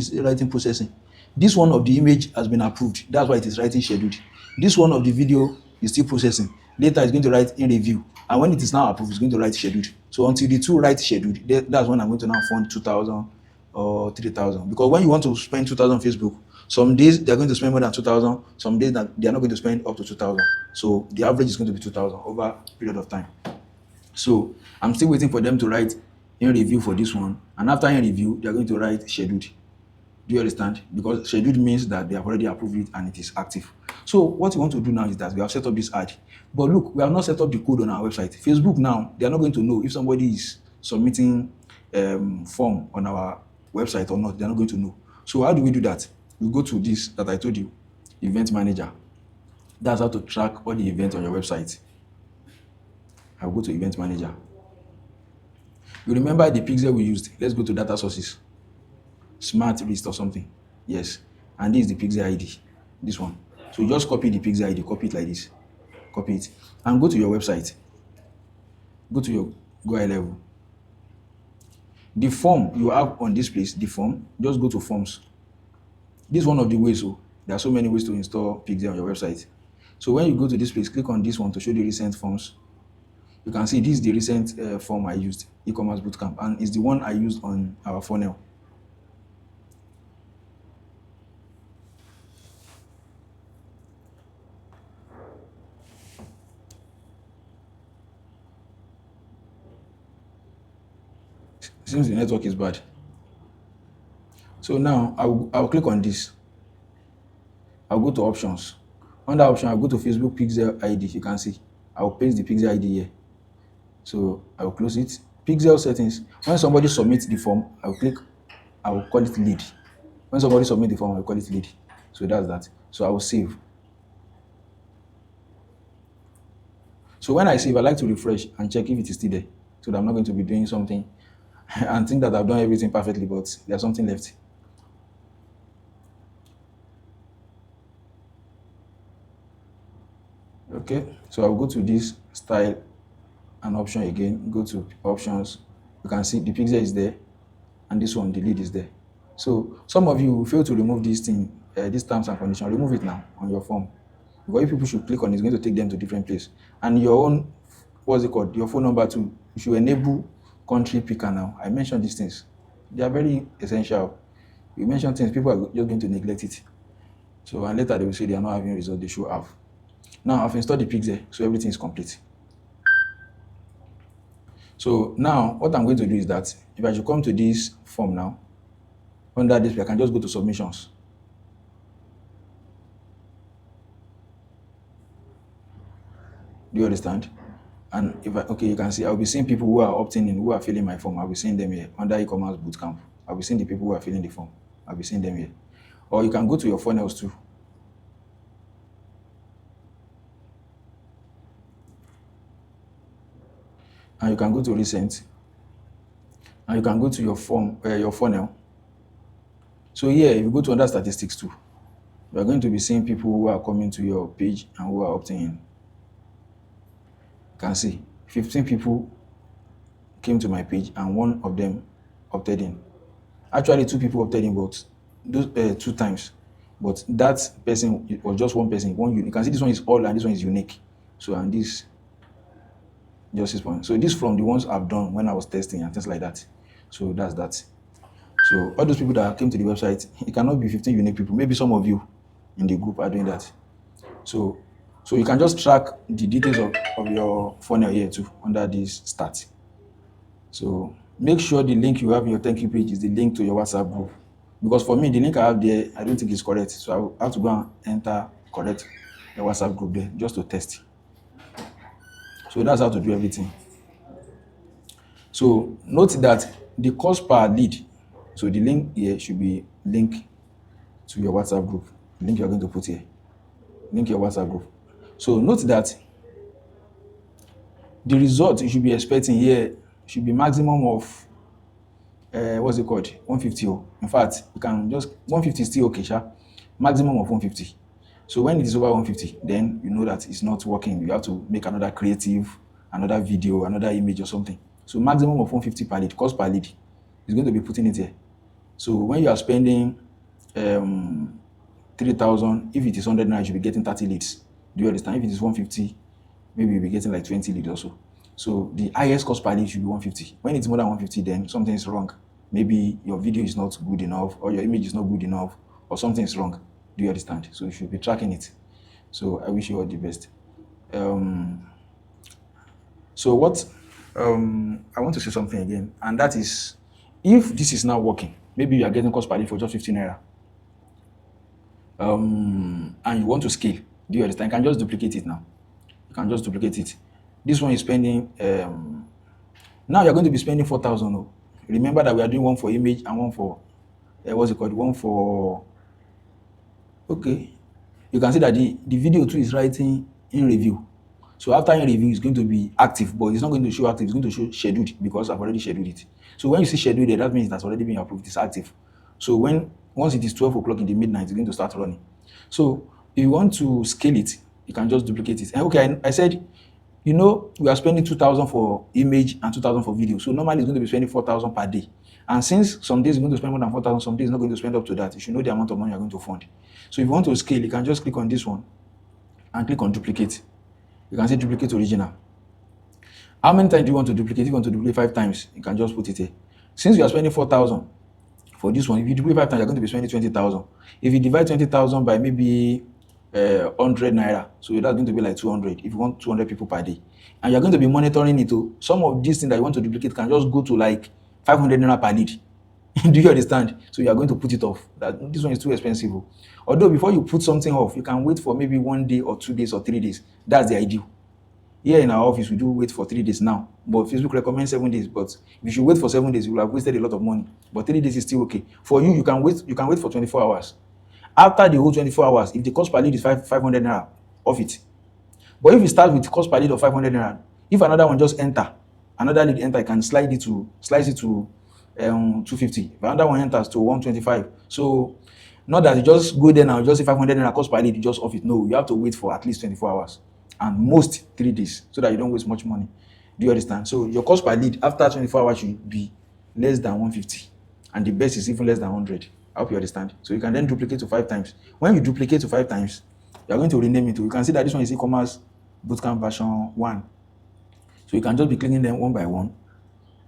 still writing processing. This one of the image has been approved. That's why it is writing scheduled. This one of the video is still processing. Later it's going to write in review. And when it is now approved, it's going to write scheduled. So until the two write scheduled, that's when I'm going to now fund 2,000 or 3,000. Because when you want to spend 2,000 on Facebook, some days they're going to spend more than 2,000. Some days that they are not going to spend up to 2,000. So the average is going to be 2,000 over a period of time. So I'm still waiting for them to write in review for this one. And after in review, they're going to write scheduled. Do you understand? Because scheduled means that they have already approved it and it is active. So what we want to do now is that we have set up this ad. But look, we have not set up the code on our website. Facebook now, they are not going to know if somebody is submitting form on our website or not. They are not going to know. So how do we do that? We go to this that I told you, Event Manager. That's how to track all the events on your website. I'll go to Event Manager. You remember the pixel we used? Let's go to data sources. Smart list or something. Yes. And this is the pixel ID. This one. So just copy the pixel ID. Copy it like this. Copy it. And go to your website. Go to your Go high level. The form you have on this place, the form, just go to forms. This is one of the ways. So there are so many ways to install pixel on your website. So when you go to this place, click on this one to show the recent forms. You can see this is the recent form I used, e-commerce bootcamp, and it's the one I used on our funnel. Since the network is bad. So now I'll click on this. I'll go to options. Under option, I'll go to Facebook Pixel ID. You can see I'll paste the Pixel ID here. So I will close it. Pixel settings. When somebody submits the form, I will call it lead. When somebody submits the form, I will call it lead. So that's that. So I will save. So when I save, I like to refresh and check if it is still there. So that I'm not going to be doing something and think that I've done everything perfectly, but there's something left. Okay, so I'll go to this style and option again. Go to options. You can see the pixel is there. and this one, the lead is there. So some of you fail to remove this thing, this terms and condition. Remove it now on your form. Because if people should click on it, it's going to take them to different place. And your own, what's it called? Your phone number too. You should enable country picker now. I mentioned these things. They are very essential. You mention things, people are just going to neglect it. So and later they will say they are not having results they should have. Now I've installed the pics there, so everything is complete. So now what I'm going to do is that if I should come to this form now, under this I can just go to submissions. Do you understand? And if okay, you can see I'll be seeing people who are opting in, who are filling my form. I'll be seeing them here under e-commerce bootcamp. I'll be seeing the people who are filling the form. I'll be seeing them here. Or you can go to your funnels too. And you can go to recent. And you can go to your form, your funnel. So here, if you go to under statistics too, you are going to be seeing people who are coming to your page and who are opting in. You can see 15 people came to my page and one of them opted in. Actually, 2 people opted in, but those 2 times. But that person was just one person, one unique. You can see this one is all and this one is unique. So and this just 6 points. So this from the ones I've done when I was testing and things like that. So that's that. So all those people that came to the website, it cannot be 15 unique people. Maybe some of you in the group are doing that. So you can just track the details of your funnel here too under this start. So make sure the link you have in your thank you page is the link to your WhatsApp group. Because for me, the link I have there, I don't think it's correct. So I have to go and enter correct the WhatsApp group there just to test. So that's how to do everything. So note that the cost per lead, so the link here should be link to your WhatsApp group. Link you're going to put here. Link your WhatsApp group. So note that the result you should be expecting here should be maximum of what's it called? 150. In fact, you can just 150 is still okay, sha. Maximum of 150. So when it is over 150, then you know that it's not working. You have to make another creative, another video, another image or something. So maximum of 150 per lead, cost per lead is going to be putting it here. So when you are spending 3,000, if it is 100 now, you should be getting 30 leads. Do you understand? If it is 150, maybe you'll be getting like 20 leads also. So the highest cost per lead should be 150. When it's more than 150, then something is wrong. Maybe your video is not good enough, or your image is not good enough, or something is wrong. Do you understand? So you should be tracking it. So I wish you all the best. So what I want to say something again, and that is, if this is now working, maybe you are getting cost per lead for just 15 naira, and you want to scale. Do you understand? You can just duplicate it now. You can just duplicate it. This one is spending. Now you're going to be spending 4,000. Oh. Remember that we are doing one for image and one for what's it called? One for. Okay, you can see that the video too is writing in review. So after in review, it's going to be active, but it's not going to show active. It's going to show scheduled because I've already scheduled it. So when you see scheduled there, that means that's already been approved. It's active. So once it is 12 o'clock in the midnight, it's going to start running. So if you want to scale it, you can just duplicate it. And okay, I said, we are spending 2,000 for image and 2,000 for video. So normally it's going to be spending 4,000 per day. And since some days you're going to spend more than 4,000, some days you're not going to spend up to that. You should know the amount of money you're going to fund. So if you want to scale, you can just click on this one and click on duplicate. You can say duplicate original. How many times do you want to duplicate? If you want to duplicate 5 times, you can just put it here. Since you are spending 4,000 for this one, if you duplicate 5 times, you're going to be spending 20,000. If you divide 20,000 by maybe 100 naira, so that's going to be like 200 if you want 200 people per day, and you're going to be monitoring it too. Some of these things that you want to duplicate can just go to like 500 naira per lead. Do you understand? So you are going to put it off. That this one is too expensive. Although before you put something off, you can wait for maybe 1 day or 2 days or 3 days. That's the ideal. Here in our office, we do wait for 3 days now, but Facebook recommends 7 days. But if you wait for 7 days, you will have wasted a lot of money. But 3 days is still okay. For you, you can wait. You can wait for 24 hours. After the whole 24 hours, if the cost per lead is 500 naira, off it. But if you start with cost per lead of 500 naira, if another one just another lead enter, you can slice it to 250. If another one enters to 125. So not that you just go there now, just say 500 naira cost per lead, you just off it. No, you have to wait for at least 24 hours and most 3 days so that you don't waste much money. Do you understand? So your cost per lead after 24 hours should be less than 150. and the best is even less than 100. I hope you understand. So you can then duplicate to 5 times. When you duplicate to 5 times, you are going to rename it. You can see that this one is e-commerce bootcamp version 1. So you can just be clicking them one by one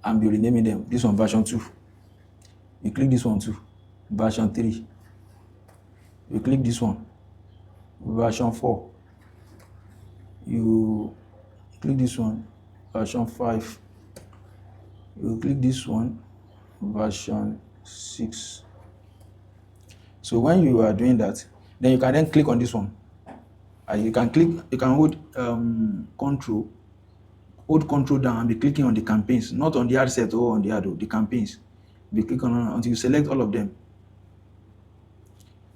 and be renaming them. This one version 2. You click this one too, version 3. You click this one, version 4. You click this one, version 5. You click this one, version 6. So when you are doing that, then you can then click on this one. And you can hold control down and be clicking on the campaigns, not on the ad set or on the ad, the campaigns. Be clicking on until you select all of them.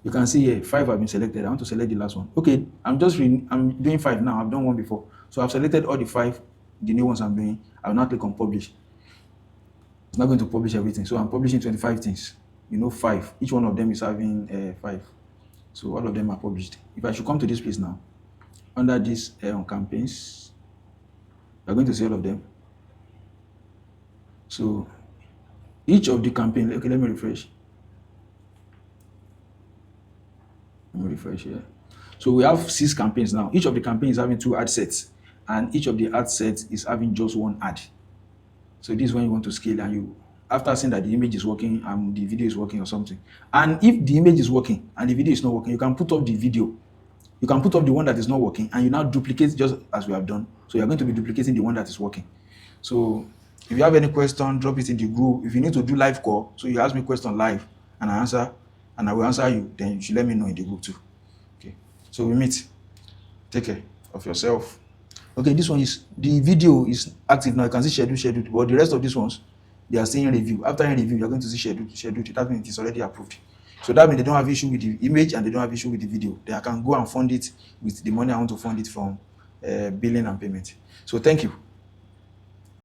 You can see here 5 have been selected. I want to select the last one. Okay, I'm doing 5 now. I've done 1 before. So I've selected all the 5, the new ones I'm doing. I'll now click on publish. It's not going to publish everything. So I'm publishing 25 things. 5. Each one of them is having 5. So all of them are published. If I should come to this place now, under this on campaigns, you're going to see all of them. So each of the campaign, okay, let me refresh. Let me refresh here. So we have 6 campaigns now. Each of the campaigns is having 2 ad sets, and each of the ad sets is having just 1 ad. So this is when you want to scale, and you, after seeing that the image is working and the video is working or something. And if the image is working and the video is not working, you can put up the video. You can put up the one that is not working, and you now duplicate just as we have done. So you're going to be duplicating the one that is working. So if you have any question, drop it in the group. If you need to do live call, so you ask me question live and I answer, and I will answer you, then you should let me know in the group too. Okay. So we meet. Take care of yourself. Okay, this one is, the video is active now. You can see scheduled, but the rest of these ones, they are saying review. After in review, you're going to see scheduled. That means it's already approved. So that means they don't have issue with the image and they don't have issue with the video. They can go and fund it with the money I want to fund it from billing and payment. So thank you.